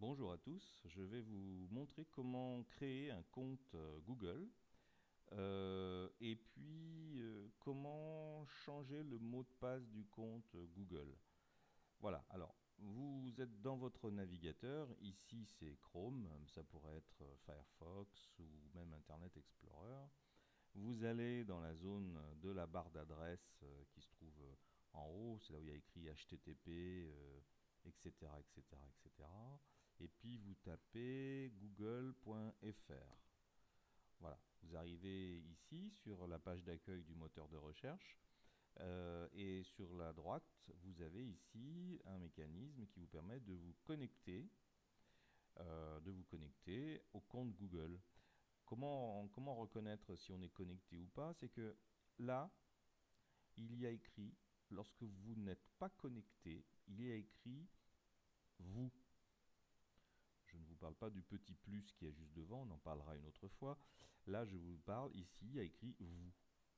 Bonjour à tous, je vais vous montrer comment créer un compte Google et puis comment changer le mot de passe du compte Google. Voilà, alors vous êtes dans votre navigateur, ici c'est Chrome, ça pourrait être Firefox ou même Internet Explorer. Vous allez dans la zone de la barre d'adresse qui se trouve en haut, c'est là où il y a écrit HTTP, etc., etc., etc. Et puis vous tapez google.fr. Voilà, vous arrivez ici sur la page d'accueil du moteur de recherche. Et sur la droite, vous avez ici un mécanisme qui vous permet de vous connecter au compte Google. Comment reconnaître si on est connecté ou pas? C'est que là, il y a écrit, lorsque vous n'êtes pas connecté, il y a écrit vous. Je ne vous parle pas du petit plus qui est juste devant, on en parlera une autre fois. Là, je vous parle ici, il y a écrit vous.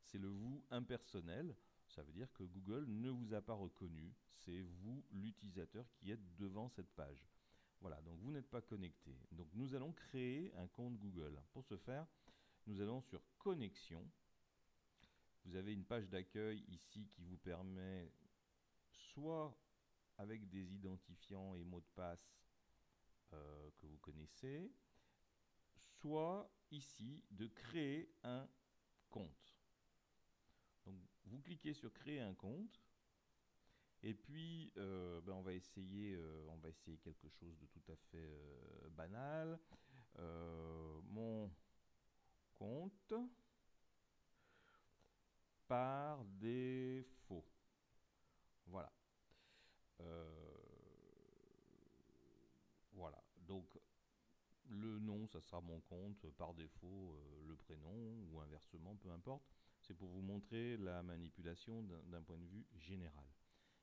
C'est le vous impersonnel. Ça veut dire que Google ne vous a pas reconnu. C'est vous, l'utilisateur, qui êtes devant cette page. Voilà, donc vous n'êtes pas connecté. Donc nous allons créer un compte Google. Pour ce faire, nous allons sur Connexion. Vous avez une page d'accueil ici qui vous permet, soit avec des identifiants et mots de passe que vous connaissez, soit ici de créer un compte. Donc vous cliquez sur créer un compte et puis on va essayer quelque chose de tout à fait banal. Mon compte par défaut. Voilà. Euh, voilà. Donc le nom, ça sera mon compte par défaut, le prénom ou inversement, peu importe. C'est pour vous montrer la manipulation d'un point de vue général.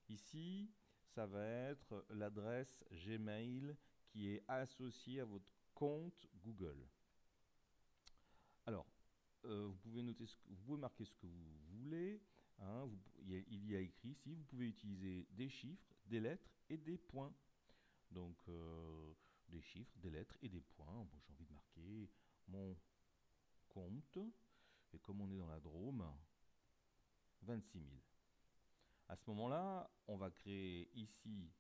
Ici, ça va être l'adresse Gmail qui est associée à votre compte Google. Alors, vous pouvez marquer ce que vous voulez. Hein, il y a écrit ici, vous pouvez utiliser des chiffres, des lettres et des points. Donc, des chiffres, des lettres et des points. Bon, j'ai envie de marquer mon compte. Et comme on est dans la Drôme, 26 000. À ce moment-là, on va créer ici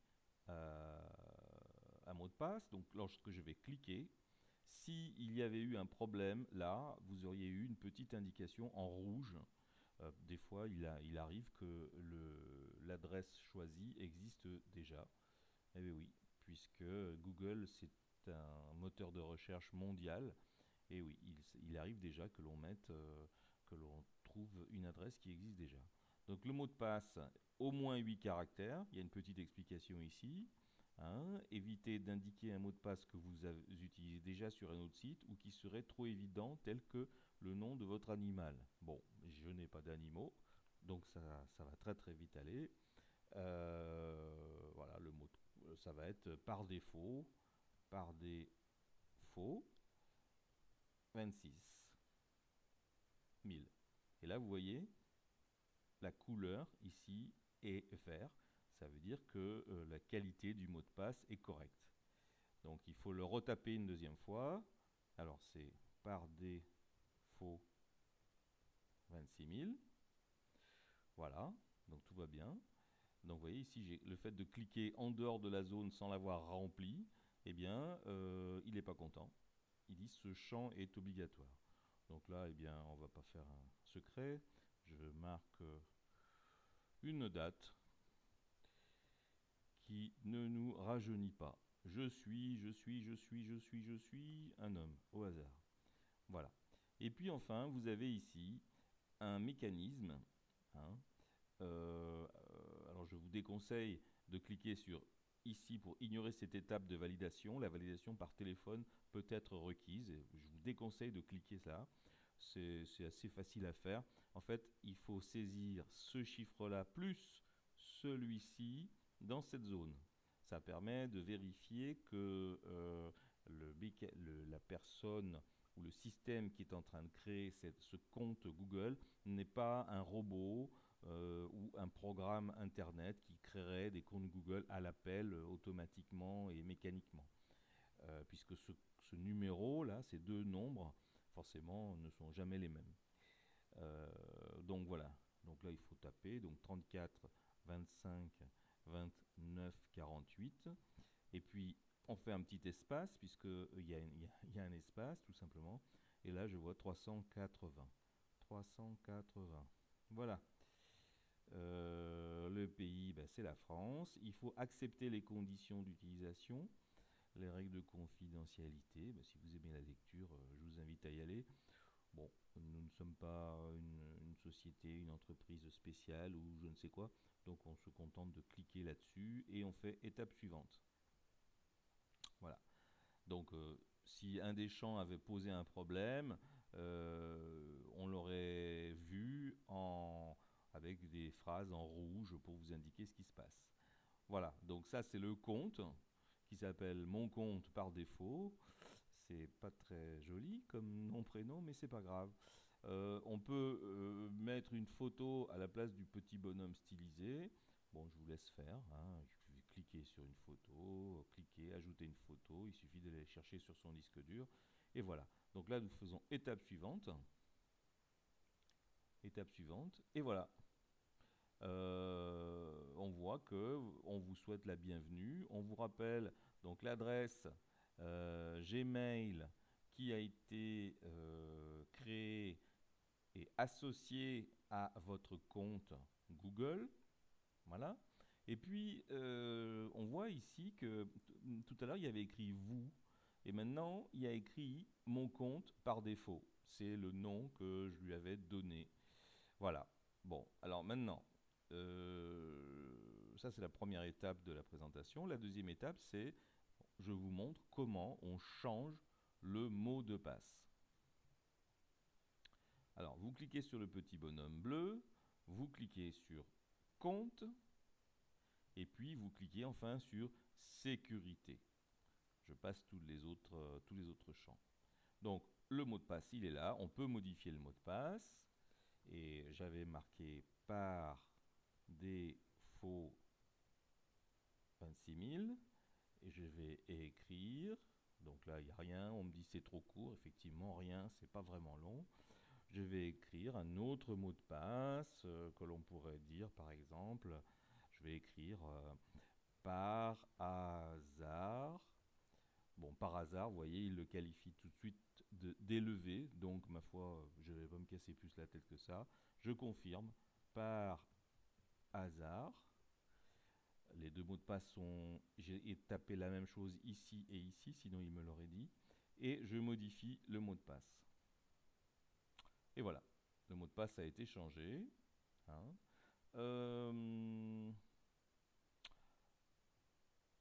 un mot de passe. Donc, lorsque je vais cliquer, s'il y avait eu un problème là, vous auriez eu une petite indication en rouge. Des fois, il arrive que l'adresse choisie existe déjà. Eh bien oui, puisque Google, c'est un moteur de recherche mondial. Et oui, il arrive déjà que que l'on trouve une adresse qui existe déjà. Donc le mot de passe, au moins 8 caractères. Il y a une petite explication ici. Hein. Évitez d'indiquer un mot de passe que vous utilisez déjà sur un autre site ou qui serait trop évident, tel que le nom de votre animal. Bon, je n'ai pas d'animaux, donc ça va très très vite aller. Voilà, ça va être par défaut, 26 000. Et là, vous voyez, la couleur ici est vert. Ça veut dire que la qualité du mot de passe est correcte. Donc il faut le retaper une deuxième fois. Alors c'est par défaut 26 000. Voilà, donc tout va bien. Donc vous voyez ici, j'ai le fait de cliquer en dehors de la zone sans l'avoir rempli, eh bien, il n'est pas content. Il dit ce champ est obligatoire. Donc là, eh bien, on ne va pas faire un secret. Je marque une date qui ne nous rajeunit pas. Je suis un homme, au hasard. Voilà. Et puis enfin, vous avez ici un mécanisme. Hein, alors je vous déconseille de cliquer sur ici pour ignorer cette étape de validation. La validation par téléphone peut être requise. Je vous déconseille de cliquer là. C'est assez facile à faire. En fait, il faut saisir ce chiffre-là plus celui-ci dans cette zone. Ça permet de vérifier que la personne ou le système qui est en train de créer ce compte Google n'est pas un robot ou un programme Internet qui créerait des comptes Google à l'appel automatiquement et mécaniquement. puisque ce numéro-là, ces deux nombres, forcément, ne sont jamais les mêmes. Donc voilà, donc là il faut taper, donc 34, 25, 29, 48, et puis on fait un petit espace, puisqu'il y a un espace tout simplement, et là je vois 380. 380, voilà. Le pays, ben, c'est la France. Il faut accepter les conditions d'utilisation, les règles de confidentialité. Ben, si vous aimez la lecture, je vous invite à y aller. Bon, nous ne sommes pas une société, une entreprise spéciale ou je ne sais quoi, donc on se contente de cliquer là-dessus et on fait étape suivante. Voilà. Donc, si un des champs avait posé un problème, on l'aurait vu avec des phrases en rouge pour vous indiquer ce qui se passe. Voilà, donc ça c'est le compte qui s'appelle Mon compte par défaut. C'est pas très joli comme nom-prénom, mais c'est pas grave. On peut mettre une photo à la place du petit bonhomme stylisé. Bon, je vous laisse faire, hein. Il suffit de cliquer sur une photo, cliquer, ajouter une photo. Il suffit d'aller chercher sur son disque dur. Et voilà. Donc là, nous faisons étape suivante. Étape suivante. Et voilà. On voit que on vous souhaite la bienvenue. On vous rappelle donc l'adresse Gmail qui a été créée et associée à votre compte Google. Voilà. Et puis, on voit ici que tout à l'heure, il y avait écrit vous. Et maintenant, il y a écrit mon compte par défaut. C'est le nom que je lui avais donné. Voilà. Bon, alors maintenant, ça c'est la première étape de la présentation. La deuxième étape, c'est je vous montre comment on change le mot de passe. Alors, vous cliquez sur le petit bonhomme bleu, vous cliquez sur compte, et puis vous cliquez enfin sur sécurité. Je passe tous les autres champs. Donc, le mot de passe, il est là. On peut modifier le mot de passe. Et j'avais marqué par défaut 26 000. Et je vais écrire. Donc là, il n'y a rien. On me dit c'est trop court. Effectivement, rien. C'est pas vraiment long. Je vais écrire un autre mot de passe que l'on pourrait dire, par exemple, je vais écrire par hasard. Bon, par hasard, vous voyez, il le qualifie tout de suite d'élevé, donc ma foi, je ne vais pas me casser plus la tête que ça. Je confirme, par hasard. Les deux mots de passe sont... J'ai tapé la même chose ici et ici, sinon il me l'aurait dit. Et je modifie le mot de passe. Et voilà, le mot de passe a été changé. Hein.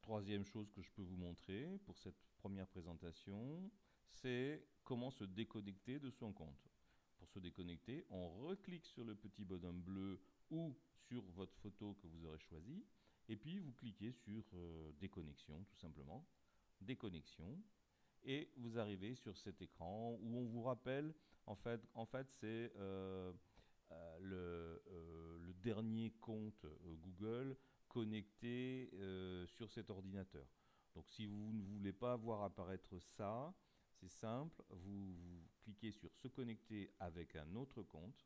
Troisième chose que je peux vous montrer pour cette première présentation, c'est comment se déconnecter de son compte. Pour se déconnecter, on reclique sur le petit bonhomme bleu ou sur votre photo que vous aurez choisie, et puis vous cliquez sur déconnexion tout simplement, déconnexion, et vous arrivez sur cet écran où on vous rappelle, en fait c'est le dernier compte Google connecté sur cet ordinateur. Donc si vous ne voulez pas voir apparaître ça, c'est simple, vous cliquez sur se connecter avec un autre compte,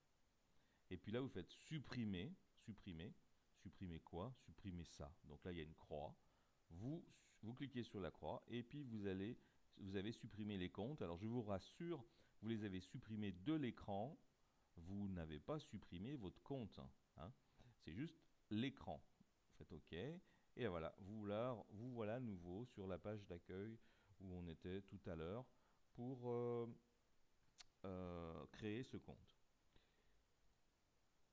et puis là vous faites supprimer, supprimer quoi? Supprimer ça. Donc là il y a une croix, vous cliquez sur la croix, et puis vous avez supprimé les comptes. Alors je vous rassure, vous les avez supprimés de l'écran, vous n'avez pas supprimé votre compte. Hein. C'est juste l'écran. Faites OK. Et voilà, vous voilà nouveau sur la page d'accueil où on était tout à l'heure pour créer ce compte.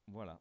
Voilà.